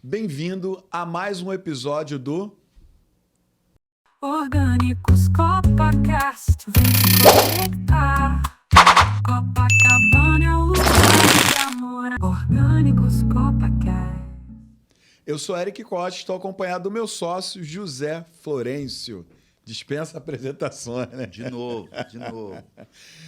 Bem-vindo a mais um episódio do Orgânicos Copacast, vem se conectar. Copacabana é o lugar de amor. Orgânicos Copacast. Eu sou Eric Costa, estou acompanhado do meu sócio José Florencio. Dispensa apresentações, né? De novo.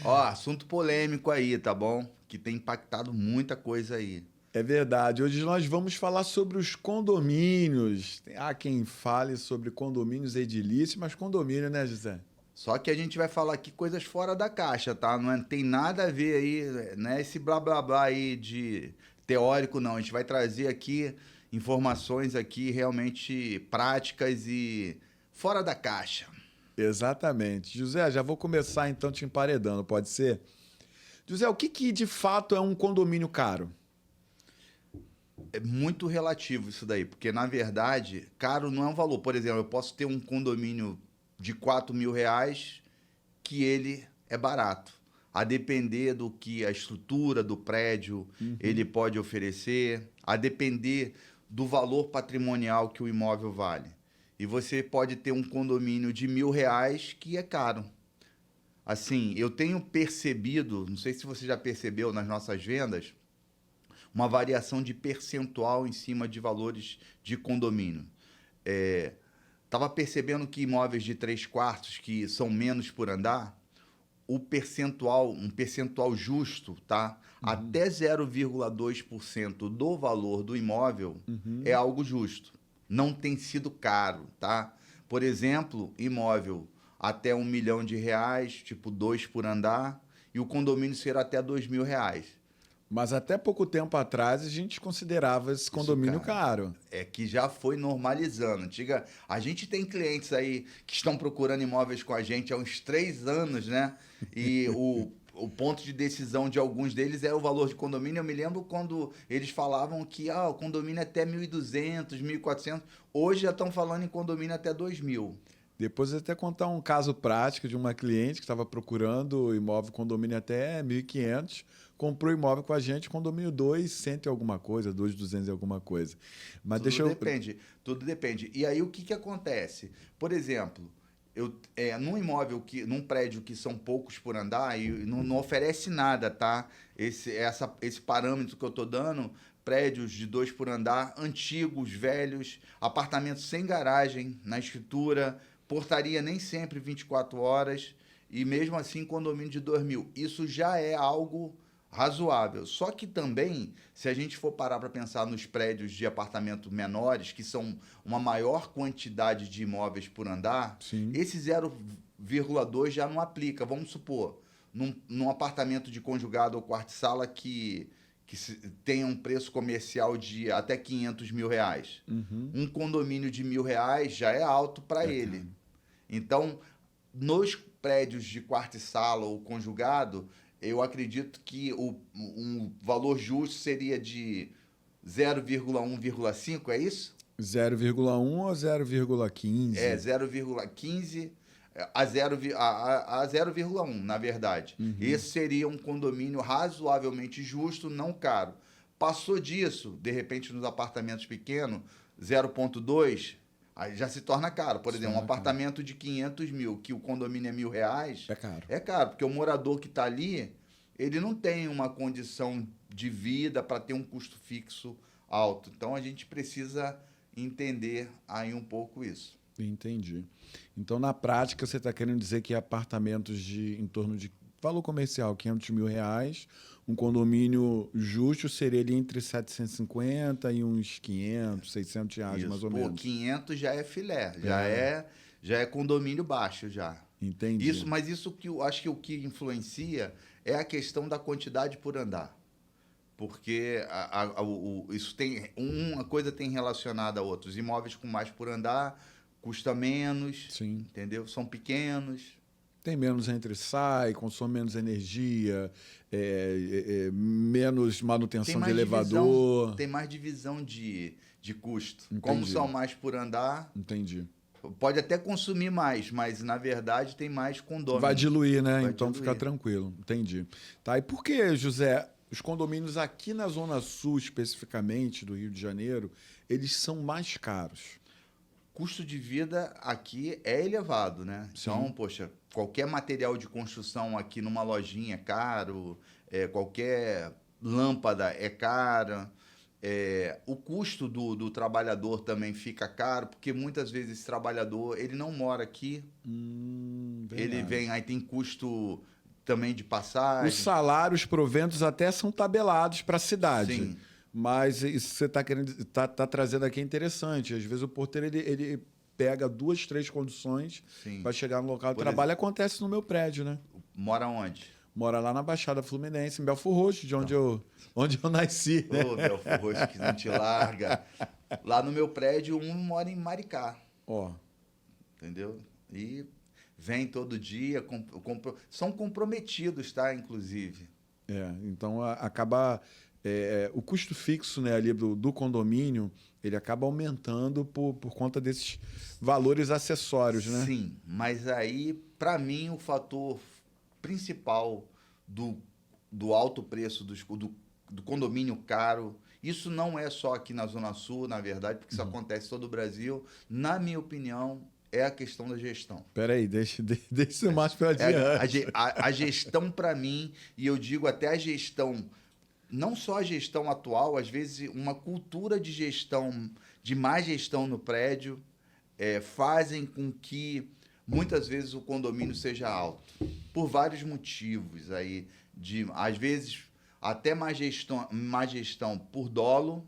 Ó, assunto polêmico aí, tá bom? Que tem impactado muita coisa aí. É verdade. Hoje nós vamos falar sobre os condomínios. Há quem fale sobre condomínios edilícios, mas condomínio, né, José? Só que a gente vai falar aqui coisas fora da caixa, tá? Tem nada a ver aí, né? Esse blá blá blá aí de teórico, não. A gente vai trazer aqui informações aqui realmente práticas e fora da caixa. Exatamente. José, já vou começar então te emparedando, pode ser? José, o que de fato é um condomínio caro? É muito relativo isso daí, porque na verdade, caro não é um valor. Por exemplo, eu posso ter um condomínio de R$ 4.000 que ele é barato, a depender do que a estrutura do prédio ele pode oferecer, a depender do valor patrimonial que o imóvel vale. E você pode ter um condomínio de R$ 1.000 que é caro. Assim, eu tenho percebido, não sei se você já percebeu nas nossas vendas, uma variação de percentual em cima de valores de condomínio. Estava percebendo que imóveis de 3 quartos, que são menos por andar, um percentual justo, tá? Até 0,2% do valor do imóvel é algo justo. Não tem sido caro, tá? Por exemplo, imóvel até R$ 1 milhão, tipo 2 por andar, e o condomínio ser até R$ 2.000. Mas até pouco tempo atrás a gente considerava esse condomínio caro. É que já foi normalizando. A gente tem clientes aí que estão procurando imóveis com a gente há uns 3 anos, né? E o ponto de decisão de alguns deles é o valor de condomínio. Eu me lembro quando eles falavam que o condomínio é até 1.200, 1.400. Hoje já estão falando em condomínio até 2.000. Depois eu até contar um caso prático de uma cliente que estava procurando imóvel condomínio até 1.500, comprou imóvel com a gente, condomínio 200 e alguma coisa, 2.200 e alguma coisa. Mas Tudo depende. E aí o que acontece? Por exemplo, num prédio que são poucos por andar e não oferece nada, tá? Esse parâmetro que eu tô dando, prédios de 2 por andar, antigos, velhos, apartamentos sem garagem na escritura, portaria nem sempre 24 horas, e mesmo assim condomínio de 2.000. Isso já é algo razoável. Só que também, se a gente for parar para pensar nos prédios de apartamento menores, que são uma maior quantidade de imóveis por andar, sim, esse 0,2 já não aplica. Vamos supor, num apartamento de conjugado ou quarto-sala que tenha um preço comercial de até R$ 500.000. Um condomínio de R$ 1.000 já é alto para ele. Caro. Então, nos prédios de quarto e sala ou conjugado, eu acredito que um valor justo seria de 0,1,5, é isso? 0,1 ou 0,15? 0,15 a 0,1, na verdade. Esse seria um condomínio razoavelmente justo, não caro. Passou disso, de repente, nos apartamentos pequenos, 0,2, aí já se torna caro. Por exemplo, um apartamento de 500 mil, que o condomínio é R$ 1.000, É caro. é caro, porque o morador que está ali, ele não tem uma condição de vida para ter um custo fixo alto. Então, a gente precisa entender aí um pouco isso. Entendi. Então, na prática, você está querendo dizer que apartamentos em torno de valor comercial, R$ 500.000, um condomínio justo seria ali entre 750 e uns 500, R$ 600, Isso. mais ou Pô, menos. 500 já é filé, já é condomínio baixo já. Entendi. Mas isso que eu acho que o que influencia é a questão da quantidade por andar. Porque isso tem uma coisa tem relacionada a outra. Os imóveis com mais por andar custa menos, Sim. entendeu? São pequenos. Tem menos entra e sai, consome menos energia, menos manutenção de elevador. Tem mais divisão de custo. Entendi. Como são mais por andar, Entendi. pode até consumir mais, mas na verdade tem mais condôminos. Vai diluir, né? Vai Então diluir. fica tranquilo. Entendi. Tá, e por que, José, os condomínios aqui na Zona Sul, especificamente, do Rio de Janeiro, eles são mais caros. Custo de vida aqui é elevado, né? Então, poxa, qualquer material de construção aqui numa lojinha é caro, qualquer lâmpada é cara. O custo do trabalhador também fica caro, porque muitas vezes esse trabalhador ele não mora aqui, ele vem, aí tem custo também de passagem. Os salários, proventos até são tabelados para a cidade. Sim. Mas isso que você está querendo, tá trazendo aqui é interessante. Às vezes o porteiro ele pega 2, 3 condições para chegar no local de trabalho. Acontece no meu prédio, né? Mora onde? Mora lá na Baixada Fluminense, em Belford Roxo, de onde eu nasci. Né? Ô, Belford Roxo, que não te larga. Lá no meu prédio, um mora em Maricá. Ó. Entendeu? E vem todo dia, são comprometidos, tá? Inclusive. Então acaba... o custo fixo, né, ali do condomínio, ele acaba aumentando por conta desses valores acessórios, né? Sim, mas aí, para mim, o fator principal do alto preço do condomínio caro, isso não é só aqui na Zona Sul, na verdade, porque isso acontece em todo o Brasil. Na minha opinião, é a questão da gestão. Peraí, deixa isso mais para adiante. A gestão, para mim, e eu digo até a gestão... Não só a gestão atual, às vezes uma cultura de gestão, de má gestão no prédio, fazem com que muitas vezes o condomínio seja alto. Por vários motivos aí. Às vezes, até má gestão por dolo,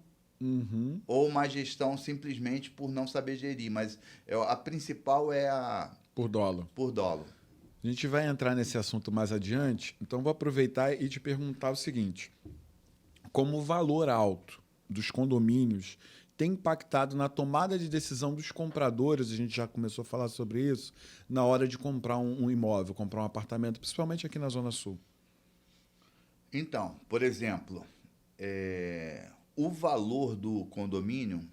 ou má gestão simplesmente por não saber gerir. Mas a principal é a... Por dolo. Por dolo. A gente vai entrar nesse assunto mais adiante, então vou aproveitar e te perguntar o seguinte. Como o valor alto dos condomínios tem impactado na tomada de decisão dos compradores, a gente já começou a falar sobre isso, na hora de comprar um imóvel, comprar um apartamento, principalmente aqui na Zona Sul? Então, por exemplo, o valor do condomínio,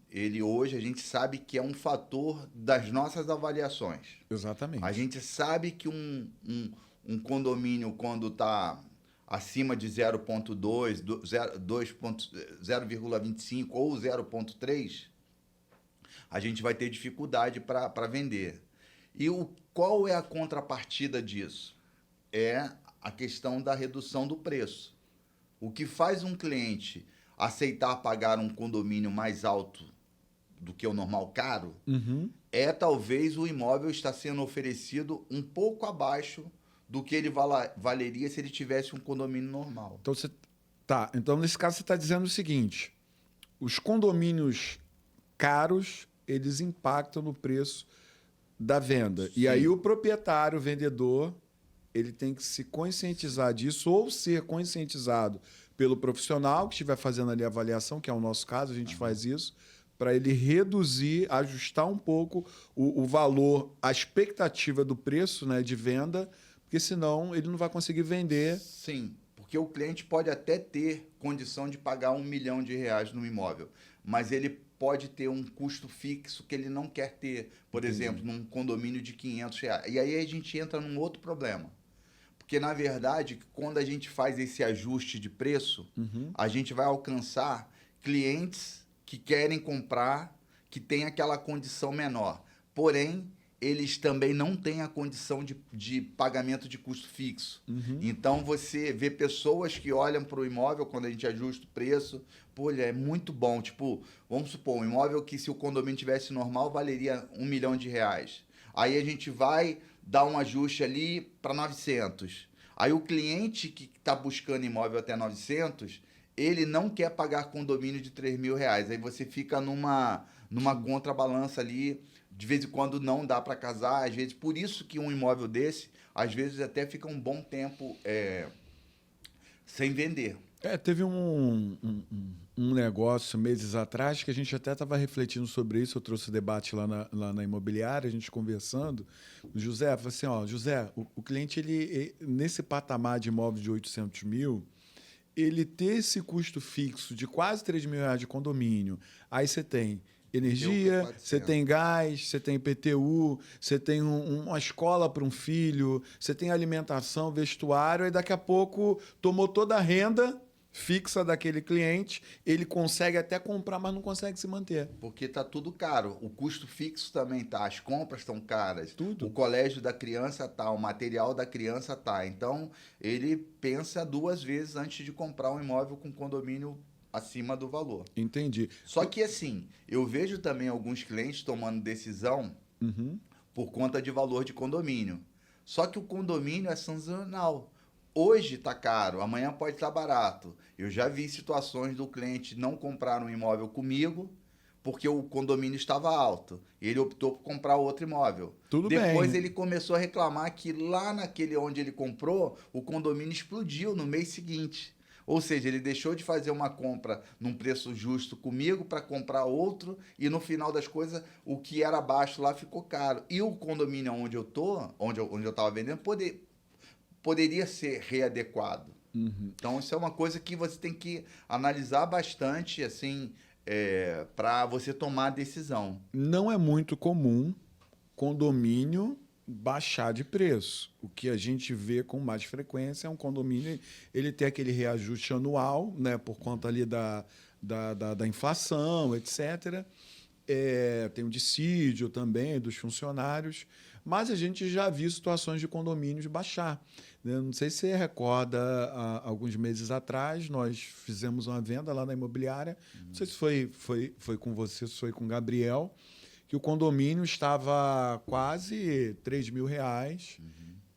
ele hoje a gente sabe que é um fator das nossas avaliações. Exatamente. A gente sabe que um condomínio, quando está... acima de 0,2, 0,25 ou 0,3, a gente vai ter dificuldade para vender. E qual é a contrapartida disso? É a questão da redução do preço. O que faz um cliente aceitar pagar um condomínio mais alto do que o normal caro é talvez o imóvel estar sendo oferecido um pouco abaixo do que ele valeria se ele tivesse um condomínio normal. Então, nesse caso, você está dizendo o seguinte: os condomínios caros, eles impactam no preço da venda. Sim. E aí o proprietário, o vendedor, ele tem que se conscientizar disso ou ser conscientizado pelo profissional que estiver fazendo ali a avaliação, que é o nosso caso, a gente faz isso, para ele reduzir, ajustar um pouco o valor, a expectativa do preço, né, de venda, porque senão ele não vai conseguir vender. Sim, porque o cliente pode até ter condição de pagar R$1 milhão no imóvel, mas ele pode ter um custo fixo que ele não quer ter, por exemplo, num condomínio de R$500. E aí a gente entra num outro problema. Porque, na verdade, quando a gente faz esse ajuste de preço, a gente vai alcançar clientes que querem comprar, que têm aquela condição menor. Porém, eles também não têm a condição de pagamento de custo fixo. Então, você vê pessoas que olham para o imóvel quando a gente ajusta o preço, pô, ele é muito bom. Tipo, vamos supor, um imóvel que se o condomínio tivesse normal, valeria R$1 milhão. Aí a gente vai dar um ajuste ali para 900. Aí o cliente que está buscando imóvel até 900, ele não quer pagar condomínio de R$3.000. Aí você fica numa contrabalança ali. De vez em quando não dá para casar, às vezes. Por isso que um imóvel desse, às vezes até fica um bom tempo sem vender. Teve um negócio meses atrás que a gente até estava refletindo sobre isso. Eu trouxe o debate lá na imobiliária, a gente conversando. O José falou assim, José, o cliente, ele nesse patamar de imóvel de 800 mil, ele ter esse custo fixo de quase R$3.000 de condomínio, aí você tem energia, 400. você tem gás, você tem IPTU, você tem uma escola para um filho, você tem alimentação, vestuário, e daqui a pouco tomou toda a renda fixa daquele cliente, ele consegue até comprar, mas não consegue se manter. Porque tá tudo caro. O custo fixo também tá, as compras estão caras. Tudo. O colégio da criança tá, o material da criança tá. Então, ele pensa 2 vezes antes de comprar um imóvel com condomínio acima do valor. Entendi. Só que assim, eu vejo também alguns clientes tomando decisão Uhum. por conta de valor de condomínio. Só que o condomínio é sazonal. Hoje está caro, amanhã pode estar barato. Eu já vi situações do cliente não comprar um imóvel comigo porque o condomínio estava alto. Ele optou por comprar outro imóvel. Tudo Depois bem. ele começou a reclamar que lá naquele onde ele comprou, o condomínio explodiu no mês seguinte. Ou seja, ele deixou de fazer uma compra num preço justo comigo para comprar outro e no final das coisas o que era baixo lá ficou caro. E o condomínio onde eu tô, onde eu estava vendendo, poderia ser readequado. Uhum. Então isso é uma coisa que você tem que analisar bastante assim para você tomar a decisão. Não é muito comum condomínio baixar de preço. O que a gente vê com mais frequência é um condomínio, ele ter aquele reajuste anual, né, por conta ali da inflação, etc. Tem o dissídio também dos funcionários, mas a gente já viu situações de condomínios baixar, né? Não sei se você recorda, há alguns meses atrás, nós fizemos uma venda lá na imobiliária, não sei se foi com você, se foi com o Gabriel, que o condomínio estava quase R$ 3.000.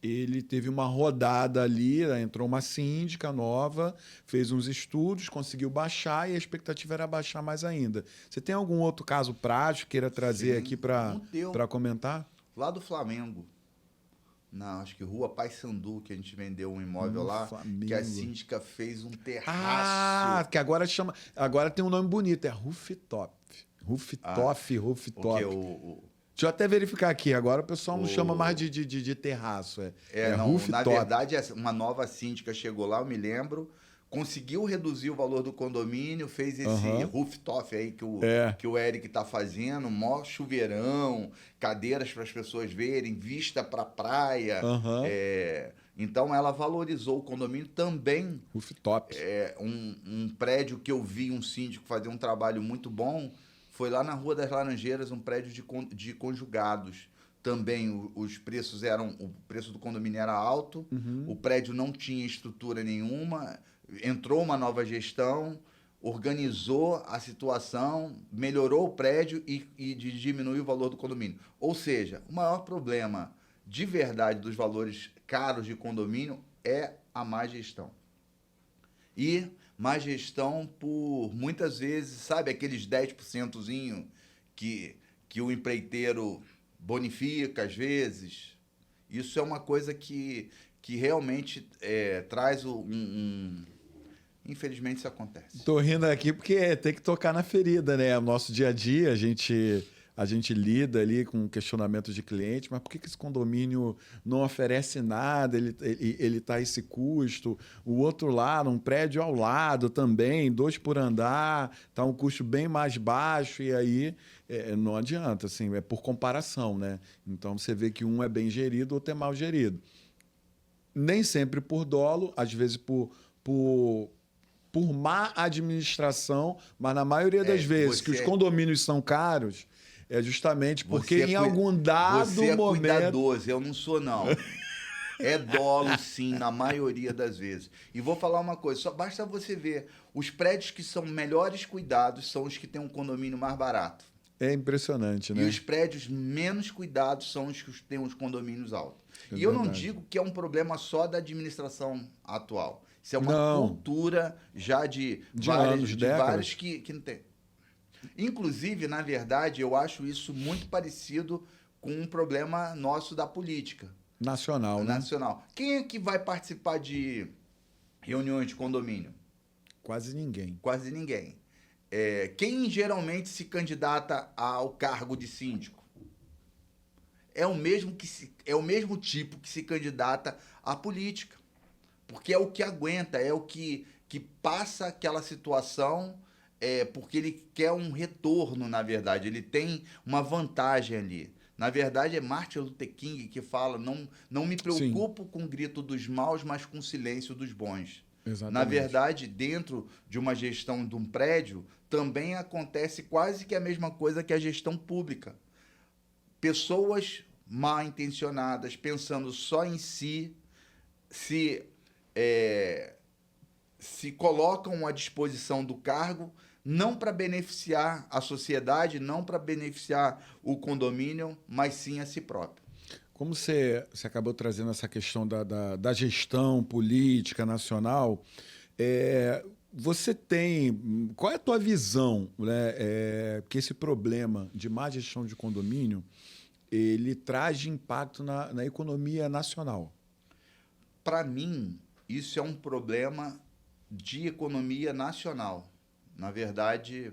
Ele teve uma rodada ali, entrou uma síndica nova, fez uns estudos, conseguiu baixar e a expectativa era baixar mais ainda. Você tem algum outro caso prático que queira trazer Sim, aqui não deu. para comentar? Lá do Flamengo, acho que Rua Paysandu, que a gente vendeu um imóvel lá, Flamengo. que a síndica fez um terraço. Ah, que agora chama. Agora tem um nome bonito, é rooftop. Rooftop. Porque Deixa eu até verificar aqui. Agora o pessoal não O- chama mais de terraço. não, rooftop. na verdade, uma nova síndica chegou lá, eu me lembro, conseguiu reduzir o valor do condomínio, fez esse Aham. rooftop aí É. que o Eric tá fazendo, mó chuveirão, cadeiras para as pessoas verem, vista para praia. Aham. Então ela valorizou o condomínio também. Rooftop. Um prédio que eu vi um síndico fazer um trabalho muito bom foi lá na Rua das Laranjeiras, um prédio de conjugados. Também os preços o preço do condomínio era alto, o prédio não tinha estrutura nenhuma, entrou uma nova gestão, organizou a situação, melhorou o prédio e diminuiu o valor do condomínio. Ou seja, o maior problema de verdade dos valores caros de condomínio é a má gestão. E má gestão por, muitas vezes, sabe, aqueles 10%zinho que o empreiteiro bonifica às vezes. Isso é uma coisa que realmente traz Infelizmente isso acontece. Tô rindo aqui porque tem que tocar na ferida, né? O nosso dia a dia, a gente lida ali com questionamentos de cliente, mas por que esse condomínio não oferece nada? Ele tá esse custo. O outro lado, um prédio ao lado também, 2 por andar, tá um custo bem mais baixo, e aí não adianta, assim, é por comparação, né? Então você vê que um é bem gerido, o outro é mal gerido. Nem sempre por dolo, às vezes por má administração, mas na maioria das vezes que os condomínios são caros, é justamente porque em algum dado você momento... Você é cuidadoso, eu não sou não. É dolo sim, na maioria das vezes. E vou falar uma coisa, só basta você ver, os prédios que são melhores cuidados são os que têm um condomínio mais barato. É impressionante, né? E os prédios menos cuidados são os que têm os condomínios altos. E eu não digo que é um problema só da administração atual. Isso é uma cultura já de vários que não tem. Inclusive, na verdade, eu acho isso muito parecido com um problema nosso da política. Nacional, né? Nacional. Quem é que vai participar de reuniões de condomínio? Quase ninguém. Quase ninguém. Quem geralmente se candidata ao cargo de síndico? É o mesmo tipo que se candidata à política. Porque é o que aguenta, é o que passa aquela situação porque ele quer um retorno, na verdade. Ele tem uma vantagem ali. Na verdade, é Martin Luther King que fala: não me preocupo com o grito dos maus, mas com o silêncio dos bons. Exatamente. Na verdade, dentro de uma gestão de um prédio, também acontece quase que a mesma coisa que a gestão pública. Pessoas mal intencionadas, pensando só em si, se colocam à disposição do cargo, não para beneficiar a sociedade, não para beneficiar o condomínio, mas sim a si próprio. Como você acabou trazendo essa questão da gestão política nacional, você tem... Qual é a tua visão, né, que esse problema de má gestão de condomínio ele traz de impacto na economia nacional? Para mim, isso é um problema de economia nacional. Na verdade,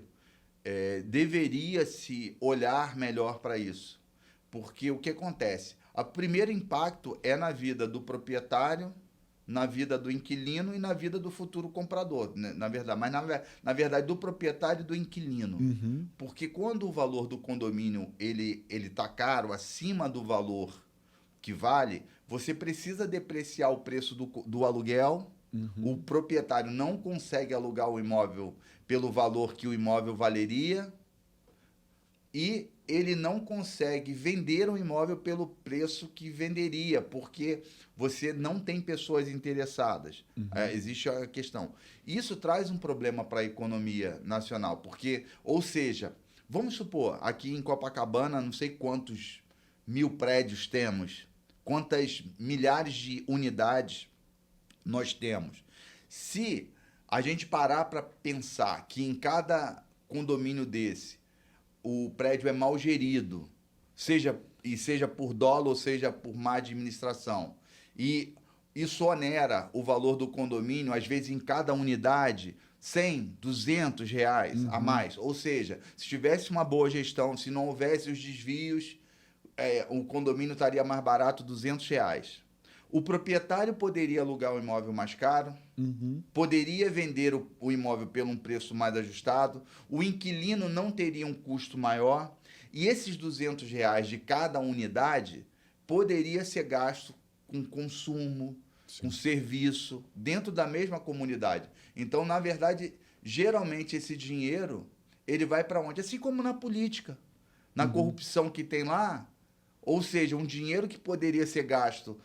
deveria-se olhar melhor para isso. Porque o que acontece? O primeiro impacto é na vida do proprietário, na vida do inquilino e na vida do futuro comprador, né? Na verdade, mas na verdade do proprietário e do inquilino. Uhum. Porque quando o valor do condomínio ele tá caro, acima do valor que vale, você precisa depreciar o preço do aluguel. O proprietário não consegue alugar o imóvel pelo valor que o imóvel valeria e ele não consegue vender o imóvel pelo preço que venderia, porque você não tem pessoas interessadas. Existe a questão. Isso traz um problema para a economia nacional, porque, ou seja, vamos supor, aqui em Copacabana, não sei quantos mil prédios temos, quantas milhares de unidades nós temos. Se a gente parar para pensar que em cada condomínio desse o prédio é mal gerido, seja por dolo ou seja por má administração, e isso onera o valor do condomínio, às vezes em cada unidade, 100, 200 reais a mais. Ou seja, se tivesse uma boa gestão, se não houvesse os desvios, o condomínio estaria mais barato, 200 reais. O proprietário poderia alugar o imóvel mais caro, poderia vender o imóvel pelo um preço mais ajustado, o inquilino não teria um custo maior, e esses 200 reais de cada unidade poderia ser gasto com consumo, com serviço, dentro da mesma comunidade. Então, na verdade, geralmente esse dinheiro, ele vai para onde? Assim como na política, na corrupção que tem lá, ou seja, um dinheiro que poderia ser gasto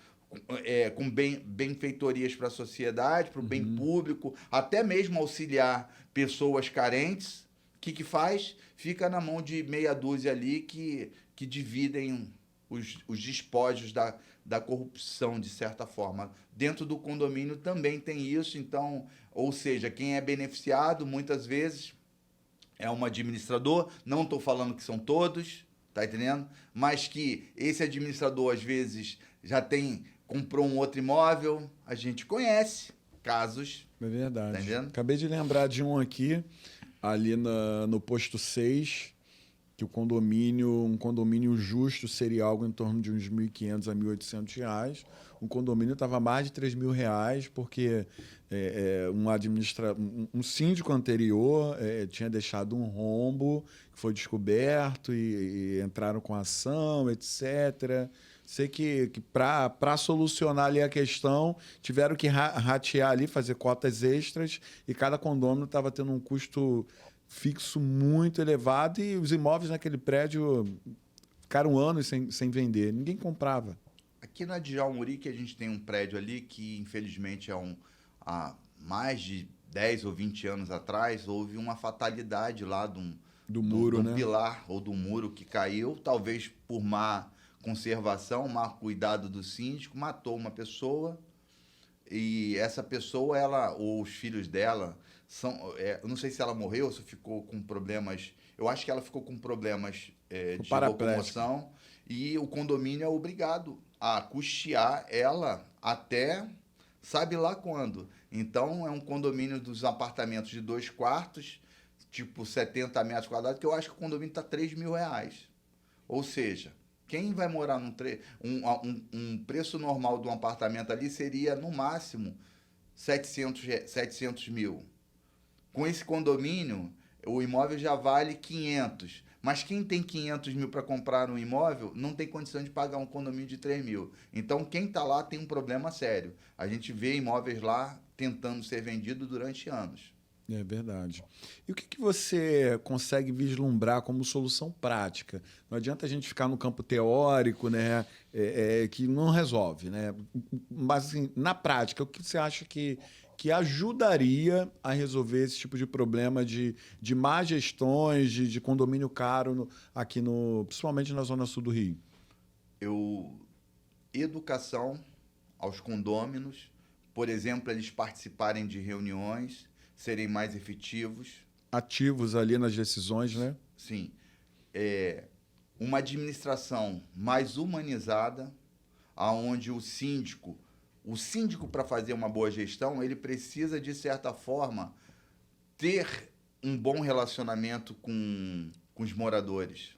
com benfeitorias para a sociedade, para o bem público, até mesmo auxiliar pessoas carentes. O que faz? Fica na mão de meia dúzia ali que dividem os despojos da corrupção, de certa forma. Dentro do condomínio também tem isso, então, ou seja, quem é beneficiado, muitas vezes, é um administrador, não estou falando que são todos, tá entendendo? Mas que esse administrador, às vezes, comprou um outro imóvel, a gente conhece casos. É verdade. Tá entendendo? Acabei de lembrar de um aqui, ali no posto 6, que um condomínio justo seria algo em torno de uns R$ 1.500 a R$ 1.800. O condomínio estava mais de R$ 3.000, porque um síndico anterior tinha deixado um rombo que foi descoberto e entraram com ação, etc. Sei que para solucionar ali a questão, tiveram que ratear ali, fazer cotas extras, e cada condomínio estava tendo um custo fixo muito elevado, e os imóveis naquele prédio ficaram anos sem vender. Ninguém comprava. Aqui na Djalmuri, que a gente tem um prédio ali que, infelizmente, há mais de 10 ou 20 anos atrás, houve uma fatalidade lá do muro, né? Pilar ou do muro que caiu, talvez por má conservação, má cuidado do síndico, matou uma pessoa, e essa pessoa, ou os filhos dela, eu não sei se ela morreu ou se ficou com problemas, eu acho que ela ficou com problemas de locomoção, e o condomínio é obrigado a custear ela até sabe lá quando. Então, é um condomínio dos apartamentos de 2 quartos, tipo 70 metros quadrados, que eu acho que o condomínio está R$3.000. Ou seja, quem vai morar um preço normal de um apartamento ali seria, no máximo, 700 mil. Com esse condomínio, o imóvel já vale 500. Mas quem tem 500 mil para comprar um imóvel não tem condição de pagar um condomínio de 3 mil. Então, quem está lá tem um problema sério. A gente vê imóveis lá tentando ser vendidos durante anos. É verdade. E o que você consegue vislumbrar como solução prática? Não adianta a gente ficar no campo teórico, né, que não resolve, né? Mas, assim, na prática, o que você acha que ajudaria a resolver esse tipo de problema de má gestões, de condomínio caro aqui, principalmente na Zona Sul do Rio? Educação aos condôminos, por exemplo, eles participarem de reuniões, serem mais efetivos. Ativos ali nas decisões, né? Sim. Uma administração mais humanizada, aonde o síndico, para fazer uma boa gestão, ele precisa, de certa forma, ter um bom relacionamento com os moradores,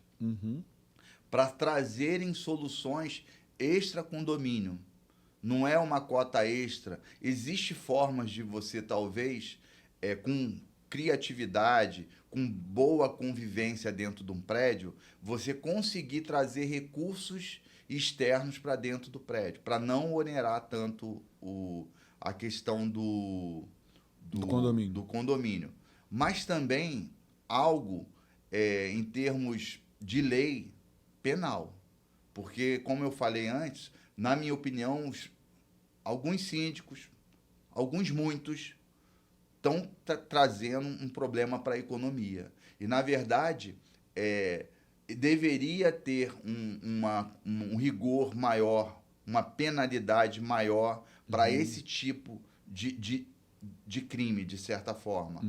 para trazerem soluções extra-condomínio. Não é uma cota extra. Existem formas de você, talvez, com criatividade, com boa convivência dentro de um prédio, você conseguir trazer recursos externos para dentro do prédio, para não onerar tanto a questão do condomínio. Mas também algo em termos de lei penal. Porque, como eu falei antes, na minha opinião, alguns síndicos, muitos, estão trazendo um problema para a economia. E, na verdade, deveria ter um rigor maior, uma penalidade maior para esse tipo de crime, de certa forma.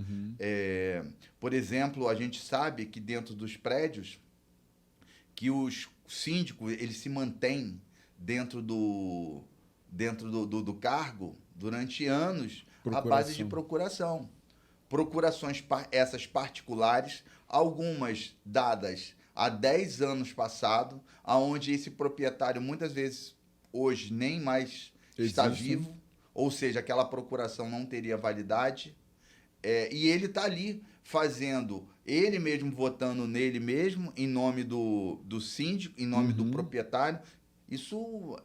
Por exemplo, a gente sabe que dentro dos prédios, que os síndicos eles se mantêm dentro do cargo durante anos à base de procuração. Procurações essas particulares, algumas dadas há 10 anos passado, aonde esse proprietário muitas vezes hoje nem mais está vivo, ou seja, aquela procuração não teria validade, e ele está ali fazendo, ele mesmo votando nele mesmo, em nome do síndico, em nome do proprietário. Isso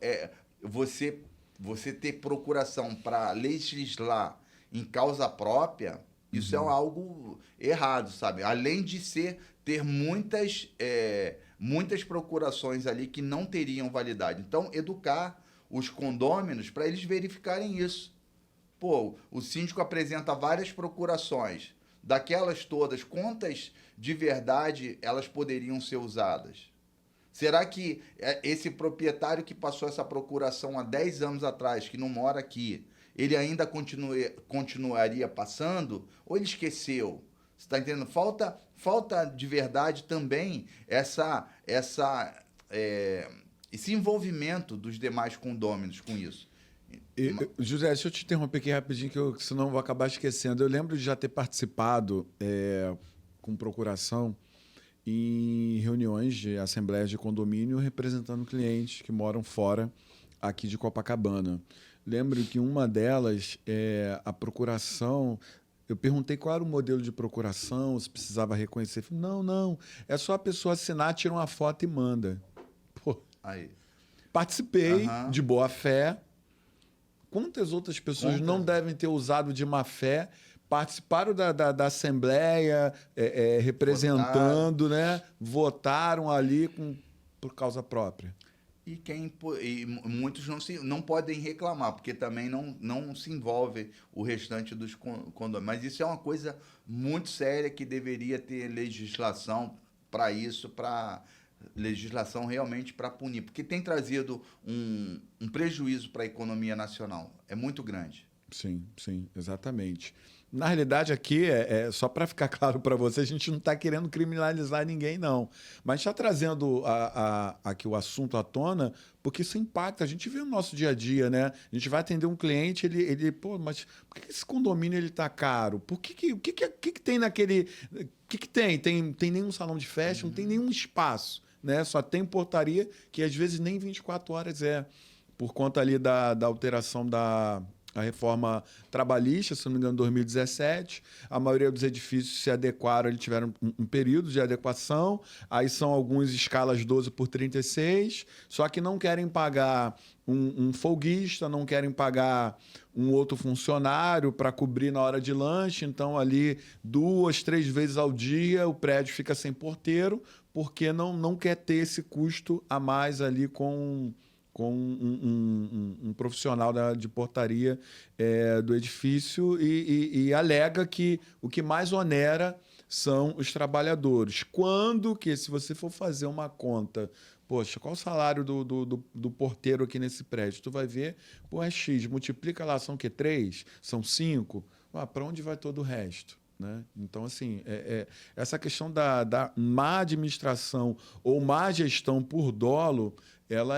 você ter procuração para legislar em causa própria, isso é algo errado, sabe? Além de ter muitas procurações ali que não teriam validade. Então, educar os condôminos para eles verificarem isso. Pô, o síndico apresenta várias procurações. Daquelas todas, quantas de verdade elas poderiam ser usadas? Será que esse proprietário que passou essa procuração há 10 anos atrás, que não mora aqui, ele ainda continuaria passando? Ou ele esqueceu? Você está entendendo? Falta de verdade também esse envolvimento dos demais condôminos com isso. José, deixa eu te interromper aqui rapidinho, que senão eu vou acabar esquecendo. Eu lembro de já ter participado com procuração em reuniões de assembleias de condomínio representando clientes que moram fora aqui de Copacabana. Lembro que uma delas, a procuração, eu perguntei qual era o modelo de procuração, se precisava reconhecer. Falei, não, é só a pessoa assinar, tira uma foto e manda. Pô, aí. Participei de boa fé. Quantas outras pessoas não devem ter usado de má fé, participaram da Assembleia, representando, votaram ali por causa própria? E muitos não podem reclamar, porque também não se envolve o restante dos condôminos. Mas isso é uma coisa muito séria que deveria ter legislação para isso, legislação realmente para punir, porque tem trazido um prejuízo para a economia nacional. É muito grande. Sim, exatamente. Na realidade, aqui, só para ficar claro para você, a gente não está querendo criminalizar ninguém, não. Mas está trazendo aqui o assunto à tona, porque isso impacta. A gente vê no nosso dia a dia, né? A gente vai atender um cliente, pô, mas por que esse condomínio está caro? O que tem naquele... O que tem? Tem nenhum salão de festa, não tem nenhum espaço, né? Só tem portaria, que às vezes nem 24 horas por conta ali da alteração a reforma trabalhista, se não me engano, em 2017. A maioria dos edifícios se adequaram, eles tiveram um período de adequação. Aí são alguns escalas 12 por 36, só que não querem pagar um folguista, não querem pagar um outro funcionário para cobrir na hora de lanche. Então, ali, 2, 3 vezes ao dia, o prédio fica sem porteiro, porque não quer ter esse custo a mais ali com um profissional de portaria do edifício e alega que o que mais onera são os trabalhadores. Quando que, se você for fazer uma conta, poxa, qual o salário do porteiro aqui nesse prédio? Tu vai ver, pô, é X, multiplica lá, são o quê? 3? São 5? Para onde vai todo o resto? Né? Então, assim, essa questão da má administração ou má gestão por dolo, ela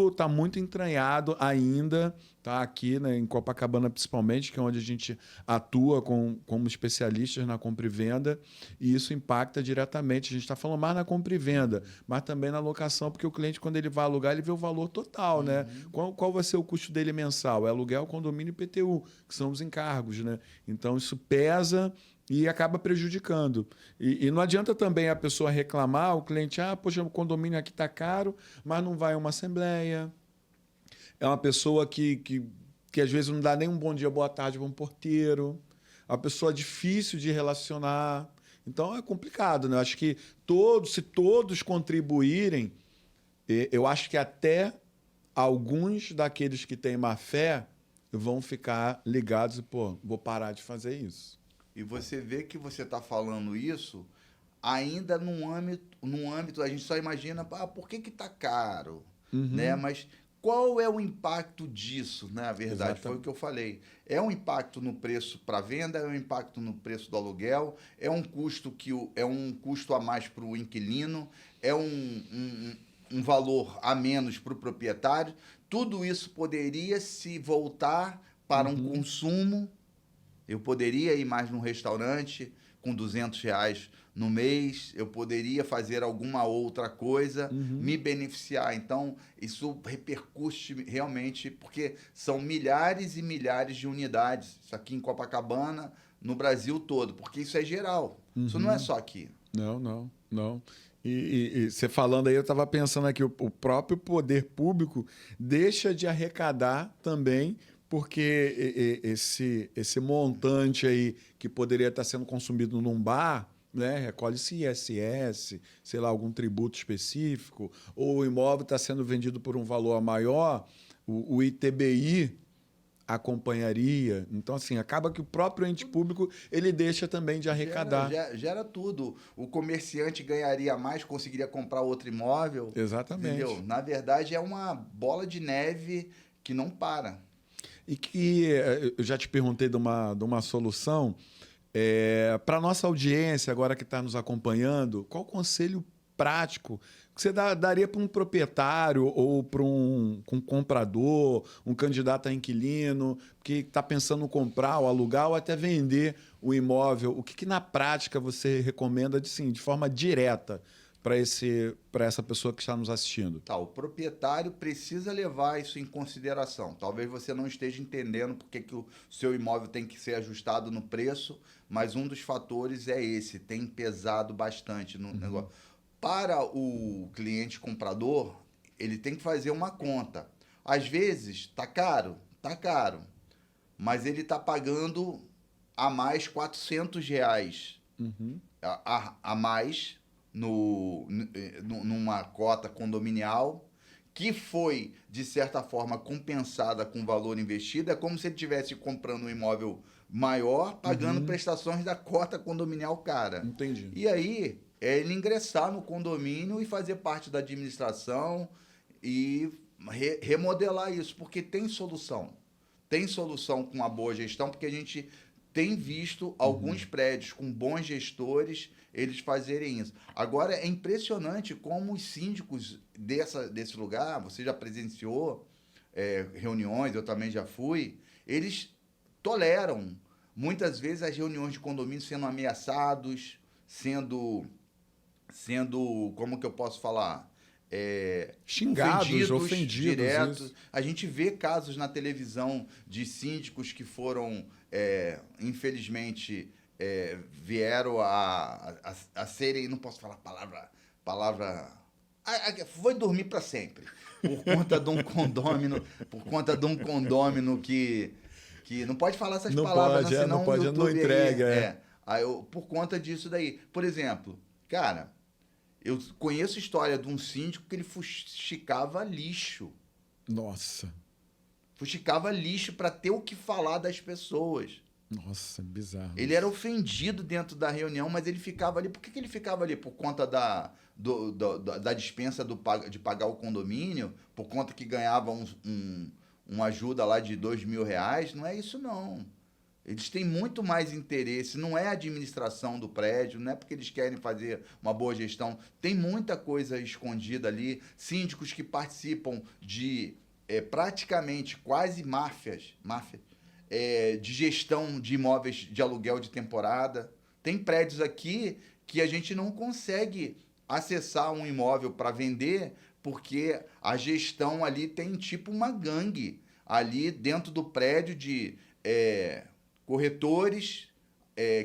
está muito entranhado ainda, tá? Aqui, né, em Copacabana principalmente, que é onde a gente atua como especialistas na compra e venda, e isso impacta diretamente. A gente está falando mais na compra e venda, mas também na locação, porque o cliente, quando ele vai alugar, ele vê o valor total, né? Qual vai ser o custo dele mensal? É aluguel, condomínio e IPTU, que são os encargos, né? Então, isso pesa e acaba prejudicando. E não adianta também a pessoa reclamar, o cliente, poxa, o condomínio aqui está caro, mas não vai a uma assembleia. É uma pessoa que às vezes não dá nem um bom dia, boa tarde para um porteiro. É uma pessoa difícil de relacionar. Então é complicado, né? Acho que se todos contribuírem, eu acho que até alguns daqueles que têm má fé vão ficar ligados e, vou parar de fazer isso. E você vê que você está falando isso ainda num âmbito, a gente só imagina, por que está caro? Né? Mas qual é o impacto disso, na verdade? Exatamente. Foi o que eu falei. É um impacto no preço para venda, é um impacto no preço do aluguel, é um custo a mais para o inquilino, é um valor a menos para o proprietário. Tudo isso poderia se voltar para um consumo. Eu poderia ir mais num restaurante com R$200 no mês, eu poderia fazer alguma outra coisa, me beneficiar. Então, isso repercute realmente, porque são milhares e milhares de unidades, isso aqui em Copacabana, no Brasil todo, porque isso é geral, isso não é só aqui. Não. E você falando aí, eu estava pensando aqui, o próprio poder público deixa de arrecadar também, porque esse montante aí que poderia estar sendo consumido num bar, né, recolhe-se ISS, sei lá, algum tributo específico, ou o imóvel está sendo vendido por um valor maior, o ITBI acompanharia. Então, assim, acaba que o próprio ente público ele deixa também de arrecadar. Gera tudo. O comerciante ganharia mais, conseguiria comprar outro imóvel. Exatamente. Entendeu? Na verdade, é uma bola de neve que não para. E que eu já te perguntei de uma solução. Para a nossa audiência, agora que está nos acompanhando, qual conselho prático que você daria para um proprietário ou para um comprador, um candidato a inquilino, que está pensando em comprar ou alugar ou até vender o imóvel? O que na prática você recomenda de forma direta para essa pessoa que está nos assistindo? O proprietário precisa levar isso em consideração. Talvez você não esteja entendendo porque que o seu imóvel tem que ser ajustado no preço, mas um dos fatores é esse, tem pesado bastante no negócio. Para o cliente comprador, ele tem que fazer uma conta. Às vezes, tá caro, mas ele está pagando a mais R$400 a mais numa cota condominial, que foi, de certa forma, compensada com o valor investido. É como se ele estivesse comprando um imóvel maior, pagando prestações da cota condominial cara. Entendi. E aí, é ele ingressar no condomínio e fazer parte da administração e remodelar isso, porque tem solução. Tem solução com uma boa gestão, porque a gente tem visto alguns prédios com bons gestores eles fazerem isso. Agora, é impressionante como os síndicos desse lugar, você já presenciou reuniões, eu também já fui, eles toleram muitas vezes as reuniões de condomínio sendo ameaçados, sendo como que eu posso falar? Xingados, ofendidos. direto. Isso. A gente vê casos na televisão de síndicos que foram, infelizmente, vieram a serem, não posso falar palavra foi dormir para sempre por conta de um condômino que não pode falar essas Não palavras, pode, senão não pode, o YouTube não entrega. Aí por conta disso daí. Por exemplo, cara, eu conheço a história de um síndico que ele fuxicava lixo. Nossa. Fuxicava lixo para ter o que falar das pessoas. Nossa, bizarro. Ele era ofendido dentro da reunião, mas ele ficava ali. Por que ele ficava ali? Por conta da dispensa de pagar o condomínio? Por conta que ganhava uma ajuda lá de R$2.000? Não é isso, não. Eles têm muito mais interesse. Não é a administração do prédio, não é porque eles querem fazer uma boa gestão. Tem muita coisa escondida ali. Síndicos que participam de praticamente quase máfias de gestão de imóveis de aluguel de temporada. Tem prédios aqui que a gente não consegue acessar um imóvel para vender porque a gestão ali tem tipo uma gangue ali dentro do prédio de corretores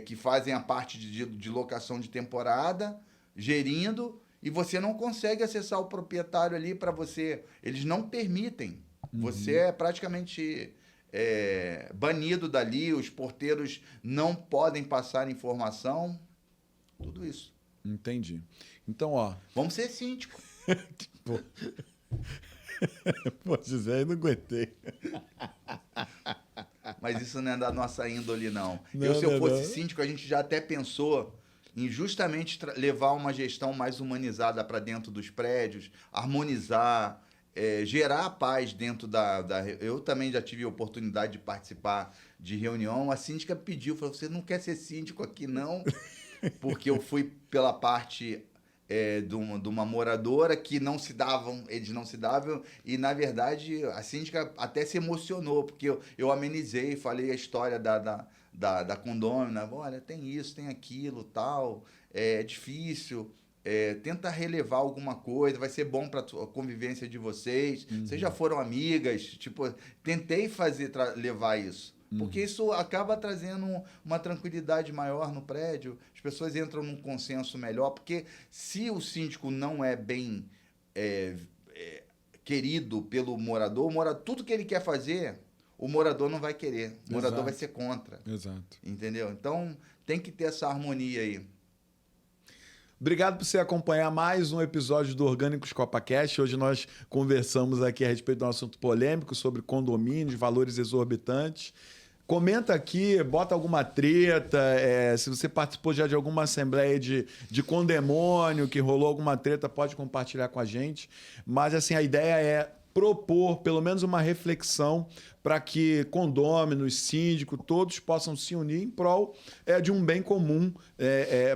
que fazem a parte de locação de temporada, gerindo, e você não consegue acessar o proprietário ali para você. Eles não permitem. Você é praticamente banido dali, os porteiros não podem passar informação, tudo isso. Entendi. Então, ó... Vamos ser síndico. Pô, José, eu não aguentei. Mas isso não é da nossa índole, não. Não, Se eu não, fosse não. síndico, a gente já até pensou em justamente levar uma gestão mais humanizada para dentro dos prédios, harmonizar, gerar a paz dentro Eu também já tive a oportunidade de participar de reunião. A síndica pediu, falou, você não quer ser síndico aqui, não? Porque eu fui pela parte de uma moradora que eles não se davam, e na verdade a síndica até se emocionou, porque eu amenizei, falei a história da condômina, olha, tem isso, tem aquilo, tal, é difícil, tenta relevar alguma coisa, vai ser bom para a convivência de vocês, vocês já foram amigas, tipo, tentei levar isso. Porque isso acaba trazendo uma tranquilidade maior no prédio, as pessoas entram num consenso melhor, porque se o síndico não é bem querido pelo morador, tudo que ele quer fazer, o morador não vai querer, o morador vai ser contra. Exato. Entendeu? Então, tem que ter essa harmonia aí. Obrigado por você acompanhar mais um episódio do Orgânicos CopaCast. Hoje nós conversamos aqui a respeito de um assunto polêmico sobre condomínios, valores exorbitantes. Comenta aqui, bota alguma treta, se você participou já de alguma assembleia de condemônio, que rolou alguma treta, pode compartilhar com a gente. Mas assim, a ideia é propor pelo menos uma reflexão para que condôminos, síndicos, todos possam se unir em prol de um bem comum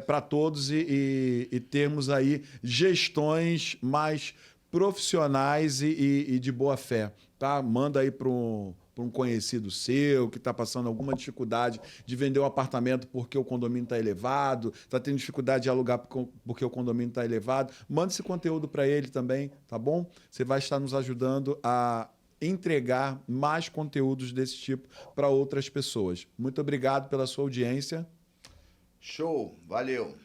para todos e termos aí gestões mais profissionais e de boa fé. Tá? Manda aí para um conhecido seu que está passando alguma dificuldade de vender um apartamento porque o condomínio está elevado, está tendo dificuldade de alugar porque o condomínio está elevado. Manda esse conteúdo para ele também, tá bom? Você vai estar nos ajudando a entregar mais conteúdos desse tipo para outras pessoas. Muito obrigado pela sua audiência. Show, valeu.